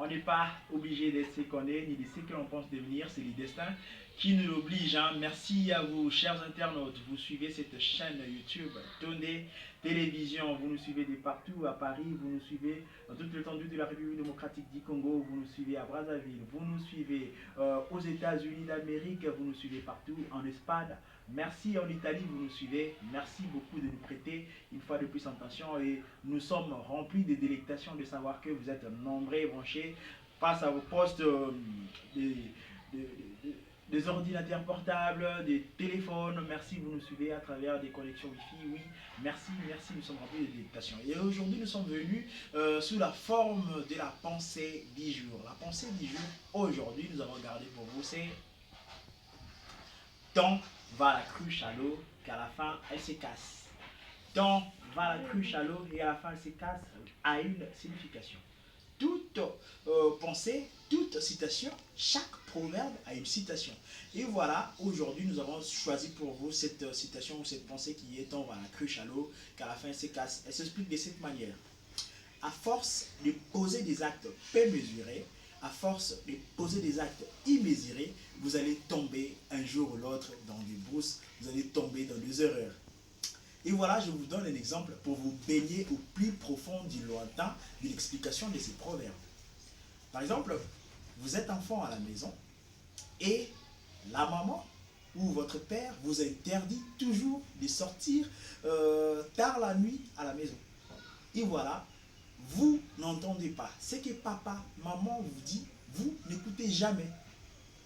On n'est pas obligé d'être ce qu'on est, ni de ce que l'on pense devenir. C'est le destin qui nous l'oblige. Hein. Merci à vous, chers internautes. Vous suivez cette chaîne YouTube Tondé Télévision. Vous nous suivez de partout à Paris. Vous nous suivez dans toute l'étendue de la République démocratique du Congo. Vous nous suivez à Brazzaville. Vous nous suivez aux États-Unis d'Amérique. Vous nous suivez partout en Espagne. Merci en Italie, vous nous suivez. Merci beaucoup de nous prêter une fois de plus attention. Et nous sommes remplis de délectation de savoir que vous êtes nombreux et branchés face à vos postes des ordinateurs portables, des téléphones. Merci, vous nous suivez à travers des connexions Wi-Fi. Oui, merci, merci, nous sommes remplis de délectation. Et aujourd'hui, nous sommes venus sous la forme de la pensée du jour. La pensée du jour, aujourd'hui, nous avons regardé pour vous, c'est tant va la cruche à l'eau qu'à la fin elle se casse. Tant va la cruche à l'eau et à la fin elle se casse a une signification. Toute pensée, toute citation, chaque proverbe a une citation. Et voilà, aujourd'hui nous avons choisi pour vous cette citation ou cette pensée qui est tant va la cruche à l'eau qu'à la fin elle se casse. Elle s'explique de cette manière. À force de poser des actes peu mesurés, à force de poser des actes immesurés, vous allez tomber un jour ou l'autre dans des brousses, vous allez tomber dans des erreurs. Et voilà, je vous donne un exemple pour vous baigner au plus profond du lointain de l'explication de ces proverbes. Par exemple, vous êtes enfant à la maison et la maman ou votre père vous interdit toujours de sortir tard la nuit à la maison. Et voilà, vous n'entendez pas. Ce que papa, maman vous dit, vous n'écoutez jamais.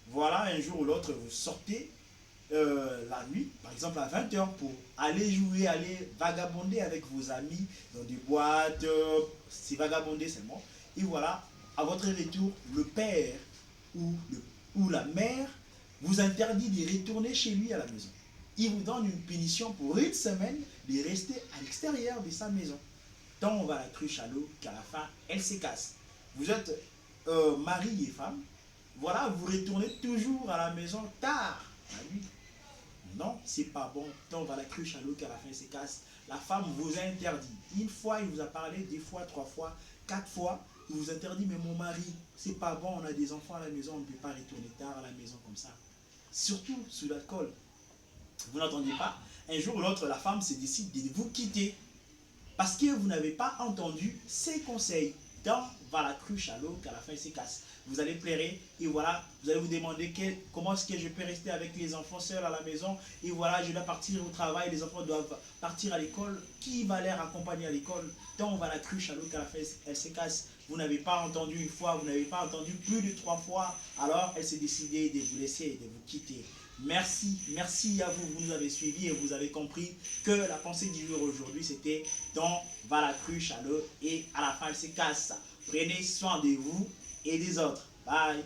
Voilà, un jour ou l'autre, vous sortez la nuit, par exemple à 20 h pour aller jouer, aller vagabonder avec vos amis dans des boîtes, c'est vagabonder seulement. Et voilà, à votre retour, le père ou la mère vous interdit de retourner chez lui à la maison. Il vous donne une punition pour une semaine de rester à l'extérieur de sa maison. Tant on va la cruche à l'eau qu'à la fin, elle se casse. Vous êtes mari et femme, voilà, vous retournez toujours à la maison tard la nuit. Non, c'est pas bon. Tant on va la cruche à l'eau qu'à la fin, elle se casse. La femme vous a interdit. Une fois, il vous a parlé, 2 fois, 3 fois, 4 fois. Il vous interdit, mais mon mari, c'est pas bon, on a des enfants à la maison, on ne peut pas retourner tard à la maison comme ça. Surtout sous l'alcool. Vous n'entendez pas? Un jour ou l'autre, la femme se décide de vous quitter. Parce que vous n'avez pas entendu ces conseils. Tant va la cruche à l'eau qu'à la fin il se casse. Vous allez pleurer et voilà, vous allez vous demander comment est-ce que je peux rester avec les enfants seuls à la maison. Et voilà, je dois partir au travail, les enfants doivent partir à l'école. Qui va les accompagner à l'école? Tant va la cruche à l'eau qu'à la fin elle se casse. Vous n'avez pas entendu une fois, vous n'avez pas entendu plus de 3 fois. Alors elle s'est décidée de vous laisser et de vous quitter. Merci, merci à vous, vous nous avez suivis et vous avez compris que la pensée du jour aujourd'hui c'était tant va la cruche à l'eau et à la fin elle se casse. Prenez soin de vous et des autres. Bye.